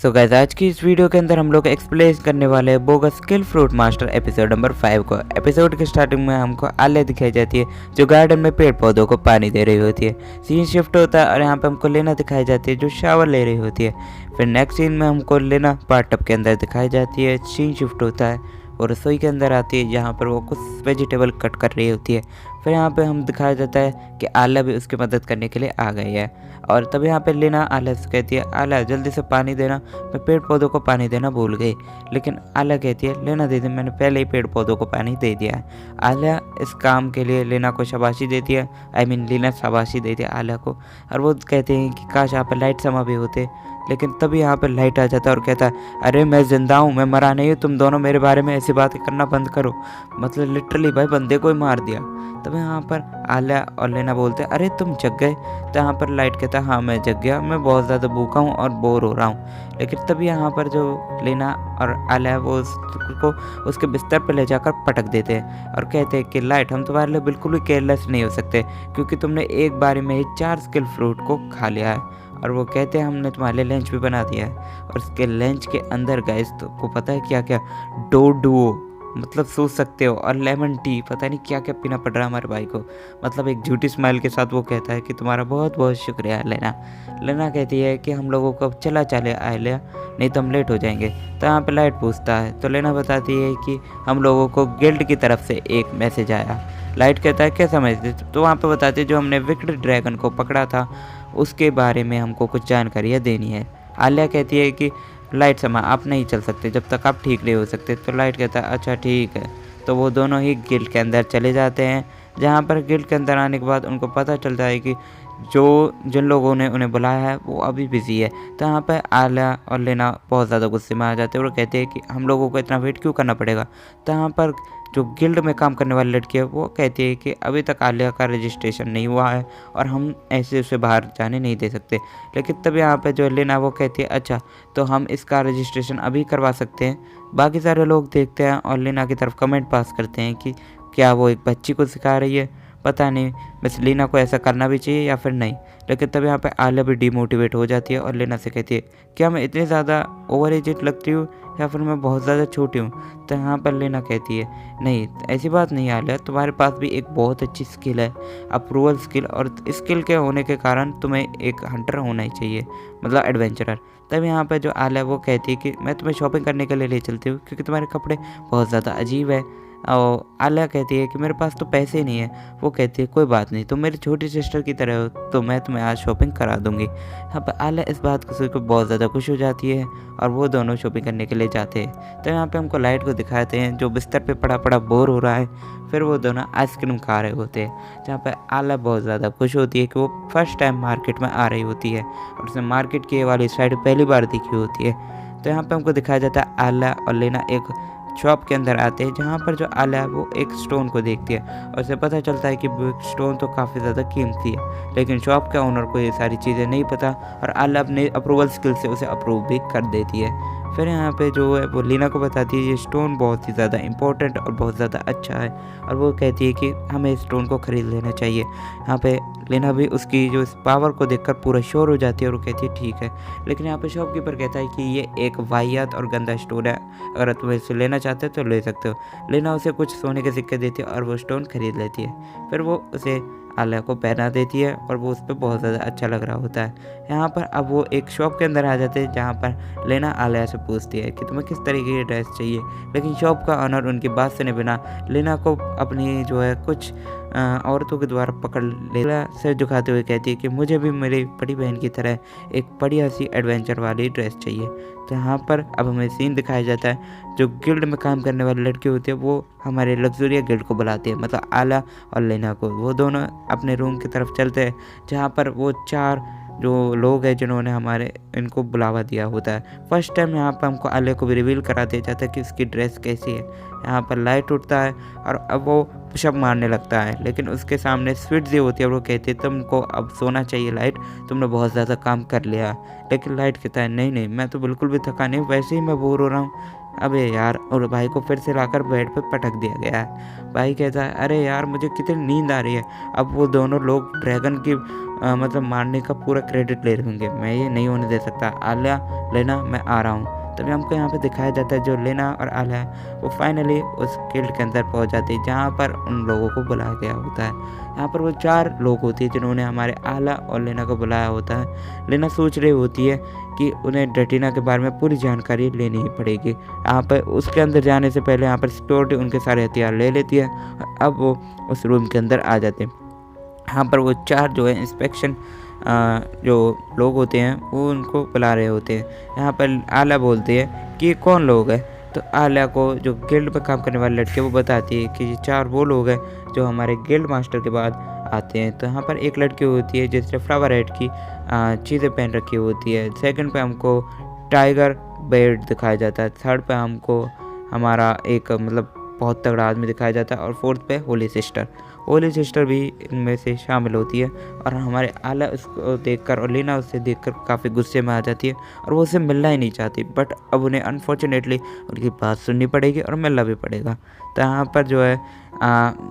So guys आज की इस वीडियो के अंदर हम लोग एक्सप्लेन करने वाले हैं bogus skill fruit master episode number 5 को। एपिसोड के स्टार्टिंग में हमको आलिया दिखाई जाती है जो गार्डन में पेड़ पौधों को पानी दे रही होती है। सीन शिफ्ट होता है और यहाँ पे हमको लेना दिखाई जाती है जो शावर ले रही होती है। फिर नेक्स्ट सीन में हमको लेना बाथटब के अंदर दिखाई जाती है। सीन शिफ्ट होता है और रसोई के अंदर आती है जहाँ पर वो कुछ वेजिटेबल कट कर रही होती है। फिर यहाँ पे हम दिखाया जाता है कि आलिया भी उसकी मदद करने के लिए आ गई है। और तब यहाँ पे लेना आलिया से कहती है, आलिया जल्दी से पानी देना, मैं पेड़ पौधों को पानी देना भूल गई। लेकिन आलिया कहती है, लेना दीदी मैंने पहले ही पेड़ पौधों को पानी दे दिया है। आलिया इस काम के लिए लेना को शाबाशी देती है, लेना शाबाशी देती है आलिया को। और वो कहते हैं कि काश यहाँ पर लाइट समा भी होते। लेकिन तभी यहाँ पर लाइट आ जाता है और कहता है, अरे मैं जिंदा हूँ, मैं मरा नहीं हूँ, तुम दोनों मेरे बारे में ऐसी बातें करना बंद करो। मतलब लिटरली भाई बंदे को ही मार दिया। तब यहाँ पर आलिया और लेना बोलते हैं, अरे तुम जग गए। तो यहाँ पर लाइट कहता है, हाँ मैं जग गया, मैं बहुत ज़्यादा भूखा हूँ और बोर हो रहा हूँ। लेकिन तभी यहाँ पर जो लेना और आलिया वो उसको उसके बिस्तर पर ले जाकर पटक देते हैं और कहते हैं कि लाइट हम तुम्हारे लिए बिल्कुल भी केयरलेस नहीं हो सकते क्योंकि तुमने एक बारी में ही 4 स्किल फ्रूट को खा लिया है। और वो कहते हैं हमने तुम्हारे लिए लंच भी बना दिया है। और उसके लंच के अंदर गाइस तो को पता है क्या क्या, डोडो मतलब सोच सकते हो, और लेमन टी, पता नहीं क्या क्या पीना पड़ रहा है हमारे भाई को। मतलब एक झूठी स्माइल के साथ वो कहता है कि तुम्हारा बहुत बहुत शुक्रिया लेना। लेना कहती है कि हम लोगों को चला चले आलिया, नहीं तो हम लेट हो जाएंगे। तो यहाँ पे लाइट पूछता है तो लेना बताती है कि हम लोगों को गिल्ड की तरफ से एक मैसेज आया। लाइट कहता है कैसा मैसेज, तो वहाँ पे बताते हैं जो हमने विक्ड ड्रैगन को पकड़ा था उसके बारे में हमको कुछ जानकारियाँ देनी है। आलिया कहती है कि लाइट समा आप नहीं चल सकते जब तक आप ठीक नहीं हो सकते। तो लाइट कहता है अच्छा ठीक है। तो वो दोनों ही गिल्ड के अंदर चले जाते हैं, जहाँ पर गिल्ड के अंदर आने के बाद उनको पता चलता है कि जिन लोगों ने उन्हें बुलाया है वो अभी बिजी है। तो यहाँ पर आलिया और लेना बहुत ज़्यादा गुस्से में आ जाते हैं और कहते हैं कि हम लोगों को इतना वेट क्यों करना पड़ेगा। तो यहाँ पर जो गिल्ड में काम करने वाली लड़की है वो कहती है कि अभी तक आलिया का रजिस्ट्रेशन नहीं हुआ है और हम ऐसे उसे बाहर जाने नहीं दे सकते। लेकिन तब यहाँ पे जो लेना वो कहती है अच्छा तो हम इसका रजिस्ट्रेशन अभी करवा सकते हैं। बाकी सारे लोग देखते हैं और लेना की तरफ कमेंट पास करते हैं कि क्या वो एक बच्ची को सिखा रही है, पता नहीं बस लीना को ऐसा करना भी चाहिए या फिर नहीं। लेकिन तब यहाँ पे आलिया भी डिमोटिवेट हो जाती है और लेना से कहती है क्या मैं इतनी ज़्यादा ओवर एजेड लगती हूँ या फिर मैं बहुत ज़्यादा छोटी हूँ। तो यहाँ पर लेना कहती है नहीं ऐसी बात नहीं आलिया, तुम्हारे पास भी एक बहुत अच्छी स्किल है, अप्रूवल स्किल, और स्किल के होने के कारण तुम्हें एक हंटर होना ही चाहिए, मतलब एडवेंचरर। तब यहाँ पर जो आलिया वो कहती है कि मैं तुम्हें शॉपिंग करने के लिए ले चलती हूँ क्योंकि तुम्हारे कपड़े बहुत ज़्यादा अजीब है। और आलिया कहती है कि मेरे पास तो पैसे ही नहीं है। वो कहती है कोई बात नहीं, तुम मेरी छोटी सिस्टर की तरह हो तो मैं तुम्हें आज शॉपिंग करा दूंगी। यहाँ पर आलिया इस बात को सुनकर बहुत ज़्यादा खुश हो जाती है और वो दोनों शॉपिंग करने के लिए जाते हैं। तो यहाँ पे हमको लाइट को दिखाते हैं जो बिस्तर पे पड़ा पड़ा बोर हो रहा है। फिर वो दोनों आइसक्रीम खा रहे होते हैं, जहाँ पर आलिया बहुत ज़्यादा खुश होती है कि वो फर्स्ट टाइम मार्केट में आ रही होती है और उसने मार्केट की वाली साइड पहली बार देखी होती है। तो यहाँ पर हमको दिखाया जाता है आलिया और लेना एक शॉप के अंदर आते हैं, जहाँ पर जो आलिया है वो एक स्टोन को देखती है और उसे पता चलता है कि स्टोन तो काफ़ी ज़्यादा कीमती है। लेकिन शॉप के ओनर को ये सारी चीज़ें नहीं पता और आलिया अपने अप्रूवल स्किल से उसे अप्रूव भी कर देती है। फिर यहाँ पे जो है वो लीना को बताती है ये स्टोन बहुत ही ज़्यादा इंपॉर्टेंट और बहुत ज़्यादा अच्छा है और वो कहती है कि हमें इस स्टोन को ख़रीद लेना चाहिए। यहाँ पे लीना भी उसकी जो इस पावर को देखकर पूरा श्योर हो जाती है और वो कहती है ठीक है। लेकिन यहाँ पे शॉपकीपर कहता है कि ये एक वाहियात और गंदा स्टोन है, अगर तुम इसे लेना चाहते हो तो ले सकते हो। लीना उसे कुछ सोने के सिक्के देती है और वो स्टोन खरीद लेती है। फिर वो उसे आलिया को पहना देती है और वो उस पर बहुत ज़्यादा अच्छा लग रहा होता है। यहाँ पर अब वो एक शॉप के अंदर आ जाते हैं, जहाँ पर लेना आलिया से पूछती है कि तुम्हें किस तरीके की ड्रेस चाहिए। लेकिन शॉप का ऑनर उनकी बात सुने बिना लेना को अपनी जो है कुछ औरतों के द्वारा पकड़ लेना सिर झुकाते हुए कहती है कि मुझे भी मेरी बड़ी बहन की तरह एक बढ़िया सी एडवेंचर वाली ड्रेस चाहिए। तो यहाँ पर अब हमें सीन दिखाया जाता है जो गिल्ड में काम करने वाली लड़की होती है वो हमारे लग्जरिया गिल्ड को बुलाती है, मतलब आलिया और लेना को। वो दोनों अपने रूम की तरफ चलते हैं जहाँ पर वो 4 जो लोग हैं जिन्होंने हमारे इनको बुलावा दिया होता है। फर्स्ट टाइम यहाँ पर हमको आलिया को भी रिवील करा दिया जाता है कि उसकी ड्रेस कैसी है। यहाँ पर लाइट उठता है और अब वो पुशअप मारने लगता है, लेकिन उसके सामने स्वीट दी होती है और वो कहती है तुमको अब सोना चाहिए लाइट, तुमने बहुत ज़्यादा काम कर लिया। लेकिन लाइट कहता है नहीं नहीं मैं तो बिल्कुल भी थका नहीं, वैसे ही मैं बोर हो रहा हूँ। अबे यार, और भाई को फिर से लाकर बेड पे पटक दिया गया है। भाई कहता है अरे यार मुझे कितनी नींद आ रही है। अब वो दोनों लोग ड्रैगन की मतलब मारने का पूरा क्रेडिट ले रहे होंगे। मैं ये नहीं होने दे सकता। आलिया, लेना, मैं आ रहा हूँ। तभी हमको यहाँ पे दिखाया जाता है जो लेना और आलिया है वो फाइनली उस गिल्ड के अंदर पहुँच जाती है जहाँ पर उन लोगों को बुलाया गया होता है। यहाँ पर वो 4 लोग होती है जिन्होंने हमारे आला और लेना को बुलाया होता है। लेना सोच रही होती है कि उन्हें ड्रैटिना के बारे में पूरी जानकारी लेनी ही पड़ेगी। यहाँ पर उसके अंदर जाने से पहले यहाँ पर सिक्योरिटी उनके सारे हथियार ले लेती है। अब वो उस रूम के अंदर आ जाते हैं। यहाँ पर वो 4 जो है इंस्पेक्शन जो लोग होते हैं वो उनको बुला रहे होते हैं। यहाँ पर आला बोलती है कि ये कौन लोग हैं। तो आलिया को जो गिल्ड में काम करने वाले लड़के वो बताती है कि ये 4 वो लोग हैं जो हमारे गिल्ड मास्टर के बाद आते हैं। तो यहाँ पर एक लड़की होती है जिसने फ्लावर हेड की चीज़ें पहन रखी होती है। सेकंड पे हमको टाइगर बेड दिखाया जाता है। थर्ड पे हमको हमारा एक मतलब बहुत तगड़ा आदमी दिखाया जाता है। और फोर्थ पे होली सिस्टर भी इनमें से शामिल होती है। और हमारे आला उसको देखकर और लीना उसे देखकर काफ़ी गुस्से में आ जाती है और वो उसे मिलना ही नहीं चाहती। बट अब उन्हें अनफॉर्चुनेटली उनकी बात सुननी पड़ेगी और मिलना भी पड़ेगा। तो यहाँ पर जो है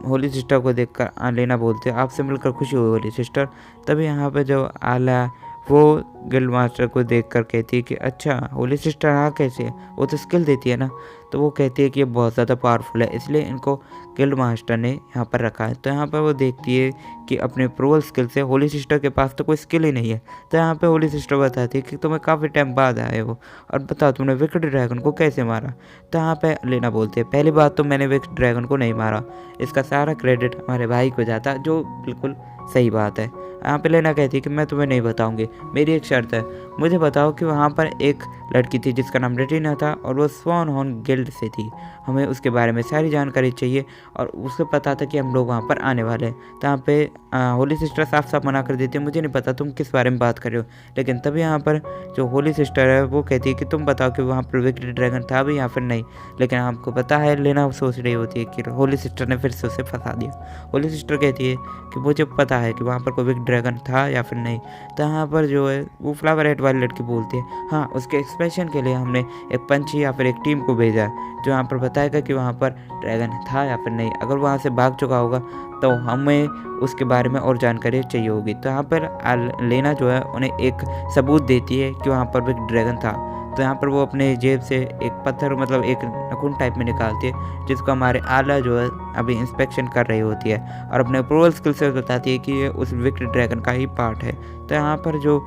होली सिस्टर को देखकर लीना बोलती है आपसे मिलकर खुशी हुई होली सिस्टर। तभी यहाँ पर जो आला वो गिल्ड मास्टर को देखकर कहती है कि अच्छा होली सिस्टर हाँ कैसे है, वो तो स्किल देती है ना। तो वो कहती है कि ये बहुत ज़्यादा पावरफुल है इसलिए इनको गिल्ड मास्टर ने यहाँ पर रखा है। तो यहाँ पर वो देखती है कि अपने प्रोवल स्किल से होली सिस्टर के पास तो कोई स्किल ही नहीं है। तो यहाँ पे होली सिस्टर बताती है कि तुम्हें काफ़ी टाइम बाद आए हो और बताओ तुमने विकेट ड्रैगन को कैसे मारा। तो यहाँ पे लेना बोलती है पहली बात तो मैंने विकेट ड्रैगन को नहीं मारा, इसका सारा क्रेडिट हमारे भाई को जाता, जो बिल्कुल सही बात है। यहाँ पे लेना कहती है कि मैं तुम्हें नहीं बताऊंगी, मेरी एक शर्त है, मुझे बताओ कि वहाँ पर एक लड़की थी जिसका नाम रेटिना था और वो स्वान हॉर्न गिल्ड से थी। हमें उसके बारे में सारी जानकारी चाहिए और उसको पता था कि हम लोग वहाँ पर आने वाले हैं। तो यहाँ पे होली सिस्टर साफ साफ मना कर देती है मुझे नहीं पता तुम किस बारे में बात कर रहे हो। लेकिन तभी यहाँ पर जो होली सिस्टर है वो कहती है कि तुम बताओ कि वहाँ पर विकेट ड्रैगन था भी या फिर नहीं। लेकिन आपको पता है लेना सोच रही होती है कि होली सिस्टर ने फिर से उसे फंसा दिया। होली सिस्टर कहती है कि मुझे पता है कि वहाँ पर कोई विकेट ड्रैगन था या फिर नहीं। तो यहाँ पर जो है वो फ्लावर हेड वाली लड़की बोलती है हाँ उसके एक्सप्रेशन के लिए हमने एक पंछी या फिर एक टीम को भेजा है जो यहाँ पर बताएगा कि वहाँ पर ड्रैगन था या फिर नहीं। अगर वहाँ से भाग चुका होगा तो हमें उसके बारे में और जानकारी चाहिए होगी। तो यहाँ पर लेना जो है उन्हें एक सबूत देती है कि वहाँ पर भी ड्रैगन था। तो यहाँ पर वो अपने जेब से एक पत्थर मतलब एक नखून टाइप में निकालती है जिसको हमारे आला जो है अभी इंस्पेक्शन कर रही होती है और अपने अप्रूवल स्किल से बताती है कि ये उस विकेट ड्रैगन का ही पार्ट है। तो यहाँ पर जो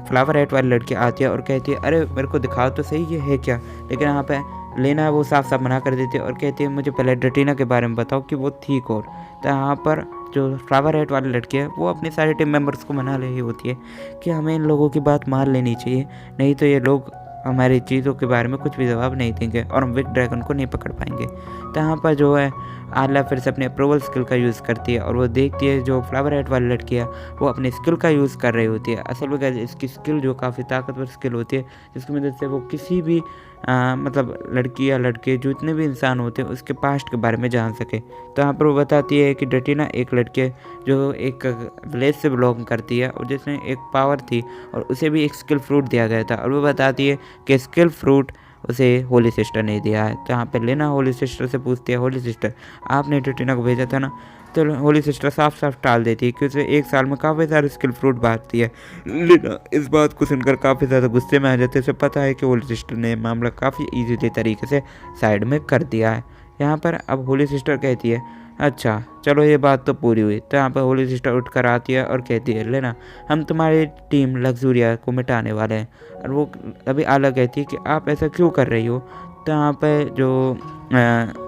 फ्लावर हेड वाली लड़की आती है और कहती है अरे मेरे को दिखाओ तो सही ये है क्या। लेकिन यहाँ पे लेना वो साफ साफ मना कर देती है और कहती है मुझे पहले ड्रैटिना के बारे में बताओ कि वो थी कौन। तो यहाँ पर जो फ्लावर हेड वाली लड़की है वो अपने सारे टीम मेंबर्स को मना रही होती है कि हमें इन लोगों की बात मान लेनी चाहिए, नहीं तो ये लोग हमारी चीज़ों के बारे में कुछ भी जवाब नहीं देंगे और हम विकेट ड्रैगन को नहीं पकड़ पाएंगे। तो यहाँ पर जो है आला फिर से अपने अप्रूवल स्किल का यूज़ करती है और वो देखती है जो फ्लावर हेड वाली लड़की है वो अपनी स्किल का यूज़ कर रही होती है। असल में इसकी स्किल जो काफ़ी ताकतवर स्किल होती है जिसकी मदद से वो किसी भी मतलब लड़की या लड़के जो इतने भी इंसान होते हैं उसके पास्ट के बारे में जान सके। तो यहाँ पर वो बताती है कि ड्रैटिना एक लड़के जो एक विलेज से बिलोंग करती है और जिसमें एक पावर थी और उसे भी एक स्किल फ्रूट दिया गया था और वो बताती है कि स्किल फ्रूट उसे होली सिस्टर ने दिया है। तो यहाँ पे लेना होली सिस्टर से पूछती है होली सिस्टर आपने ड्रैटिना को भेजा था ना। तो होली सिस्टर साफ साफ टाल देती है कि उसे 1 साल में काफ़ी सारे स्किल फ्रूट बांटती है। लेना इस बात को सुनकर काफ़ी ज़्यादा गुस्से में आ जाते हैं। उसे पता है कि होली सिस्टर ने मामला काफ़ी ईजीली तरीके से साइड में कर दिया है। यहाँ पर अब होली सिस्टर कहती है अच्छा चलो ये बात तो पूरी हुई। तो यहाँ पर होली सिस्टर उठ कर आती है और कहती है लेना हम तुम्हारी टीम लग्जूरिया को मिटाने वाले हैं। और वो अभी आला कहती है कि आप ऐसा क्यों कर रही हो। तो यहाँ पर जो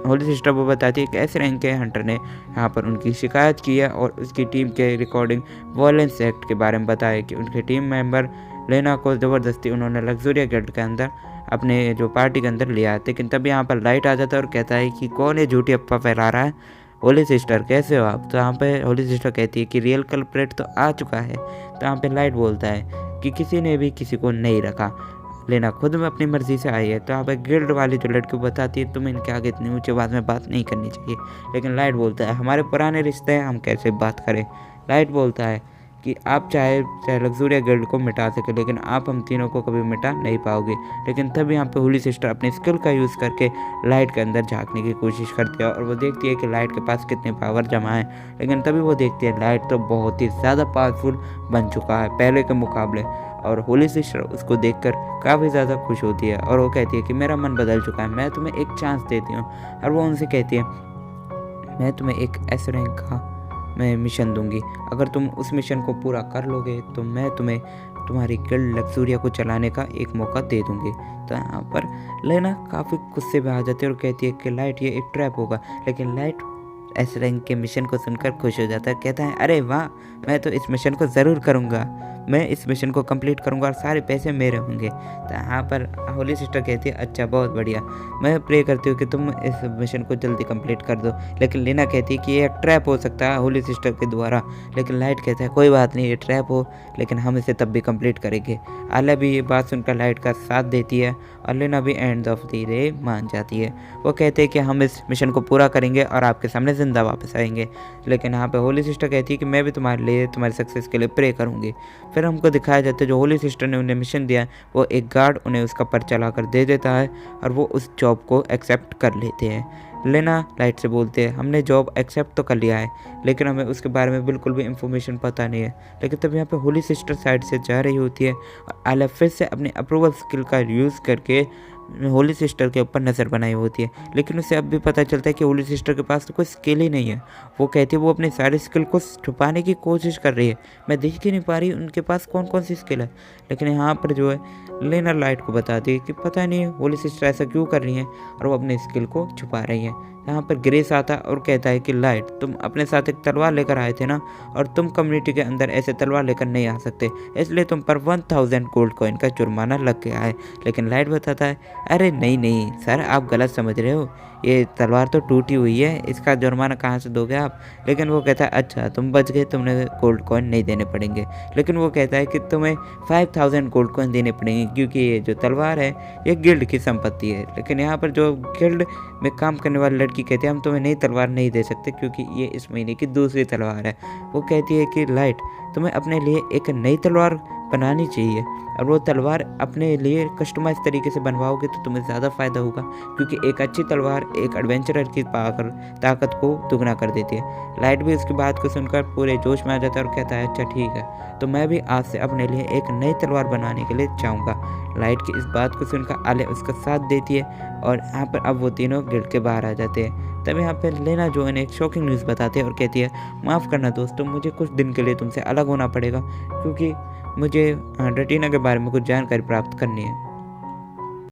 होली सिस्टर वो बताती है कि एस रैंक के हंटर ने यहाँ पर उनकी शिकायत की है और उसकी टीम के रिकॉर्डिंग वॉयलेंस एक्ट के बारे में बताया कि उनके टीम मेंबर लेना को ज़बरदस्ती उन्होंने लग्जूरिया गिल्ड के अंदर अपने जो पार्टी के अंदर लिया है। लेकिन तभी यहाँ पर लाइट आ जाता है और कहता है कि कौन ये झूठी अफवाह फैला रहा है, होली सिस्टर कैसे हो आप। तो यहाँ पे होली सिस्टर कहती है कि रियल कल्प्रेट तो आ चुका है। तो यहाँ पे लाइट बोलता है कि किसी ने भी किसी को नहीं रखा, लेना खुद में अपनी मर्जी से आई है। तो यहाँ पे गिल्ड वाली जो लड़की बताती है तुम्हें इनके आगे इतनी ऊंचे आवाज़ में बात नहीं करनी चाहिए। लेकिन लाइट बोलता है हमारे पुराने रिश्ते हैं हम कैसे बात करें। लाइट बोलता है कि आप चाहे चाहे लग्जूरिया गिल्ड को मिटा सके, लेकिन आप हम तीनों को कभी मिटा नहीं पाओगे। लेकिन तब यहाँ पे होली सिस्टर अपनी स्किल का यूज़ करके लाइट के अंदर झांकने की कोशिश करती है और वो देखती है कि लाइट के पास कितने पावर जमा है। लेकिन तभी वो देखती है लाइट तो बहुत ही ज़्यादा पावरफुल बन चुका है पहले के मुकाबले। और होली सिस्टर उसको देखकर काफ़ी ज़्यादा खुश होती है और वो कहती है कि मेरा मन बदल चुका है, मैं तुम्हें एक चांस देती हूँ। और वो उनसे कहती है मैं तुम्हें एक एस रैंक का मैं मिशन दूंगी, अगर तुम उस मिशन को पूरा कर लोगे तो मैं तुम्हें तुम्हारी गिल्ड लग्जूरिया को चलाने का एक मौका दे दूंगी। तो यहाँ पर लेना काफ़ी गुस्से में आ जाती है और कहती है कि लाइट ये एक ट्रैप होगा। लेकिन लाइट एस रैंक के मिशन को सुनकर खुश हो जाता है, कहता है अरे वाह, मैं तो इस मिशन को ज़रूर करूँगा, मैं इस मिशन को कंप्लीट करूँगा और सारे पैसे मेरे होंगे। तो यहाँ पर होली सिस्टर कहती है अच्छा बहुत बढ़िया, मैं प्रे करती हूँ कि तुम इस मिशन को जल्दी कंप्लीट कर दो। लेकिन लीना कहती है कि ये एक ट्रैप हो सकता है होली सिस्टर के द्वारा। लेकिन लाइट कहता है कोई बात नहीं, ये ट्रैप हो लेकिन हम इसे तब भी कंप्लीट करेंगे। आलिया भी ये बात सुनकर लाइट का साथ देती है और लीना भी एंड ऑफ द डे मान जाती है। वो कहते हैं कि हम इस मिशन को पूरा करेंगे और आपके सामने ज़िंदा वापस आएंगे। लेकिन यहाँ पे होली सिस्टर कहती है कि मैं भी तुम्हारे लिए तुम्हारी सक्सेस के लिए प्रे करूँगी। फिर हमको दिखाया जाता है जो होली सिस्टर ने उन्हें मिशन दिया है वो एक गार्ड उन्हें उसका पर्चा ला कर दे देता है और वो उस जॉब को एक्सेप्ट कर लेते हैं। लेना लाइट से बोलते हैं हमने जॉब एक्सेप्ट तो कर लिया है लेकिन हमें उसके बारे में बिल्कुल भी इंफॉर्मेशन पता नहीं है। लेकिन तब यहाँ पे होली सिस्टर साइड से जा रही होती है और आलिया फिर से अपनी अप्रूवल स्किल का यूज़ करके होली सिस्टर के ऊपर नज़र बनाई होती है। लेकिन उसे अब भी पता चलता है कि होली सिस्टर के पास तो कोई स्किल ही नहीं है। वो कहती है वो अपनी सारी स्किल को छुपाने की कोशिश कर रही है, मैं देख ही नहीं पा रही उनके पास कौन कौन सी स्किल है। लेकिन यहाँ पर जो है लेना लाइट को बताती है कि पता नहीं होली सिस्टर ऐसा क्यों कर रही है और वो अपने स्किल को छुपा रही है। यहाँ पर ग्रेस आता है और कहता है कि लाइट तुम अपने साथ एक तलवार लेकर आए थे ना, और तुम कम्युनिटी के अंदर ऐसे तलवार लेकर नहीं आ सकते, इसलिए तुम पर 1000 गोल्ड कॉइन का जुर्माना लग गया है। लेकिन लाइट बताता है अरे नहीं नहीं सर, आप गलत समझ रहे हो, ये तलवार तो टूटी हुई है, इसका जुर्माना कहाँ से दोगे आप। लेकिन वो कहता है अच्छा तुम बच गए, तुमने गोल्ड कॉइन नहीं देने पड़ेंगे। लेकिन वो कहता है कि तुम्हें 5000 गोल्ड कॉइन देने पड़ेंगे क्योंकि ये जो तलवार है ये गिल्ड की संपत्ति है। लेकिन यहाँ पर जो गिल्ड में काम करने वाली लड़की कहती है हम तुम्हें नई तलवार नहीं दे सकते क्योंकि ये इस महीने की दूसरी तलवार है। वो कहती है कि लाइट तुम्हें अपने लिए एक नई तलवार बनानी चाहिए और वो तलवार अपने लिए कस्टमाइज तरीके से बनवाओगे तो तुम्हें ज़्यादा फ़ायदा होगा, क्योंकि एक अच्छी तलवार एक एडवेंचरर की ताकत को दुगना कर देती है। लाइट भी उसकी बात को सुनकर पूरे जोश में आ जाता है और कहता है अच्छा ठीक है, तो मैं भी आज से अपने लिए एक नई तलवार बनाने के लिए चाहूँगा। लाइट की इस बात को सुनकर आलिया उसका साथ देती है और यहाँ पर अब वो तीनों गिल्ड के बाहर आ जाते हैं। तब यहाँ पर लेना जो इन्हें एक शॉकिंग न्यूज़ बताते हैं और कहती है माफ़ करना दोस्तों, मुझे कुछ दिन के लिए तुमसे अलग होना पड़ेगा क्योंकि मुझे रेटिना के बारे में कुछ जानकारी प्राप्त करनी है।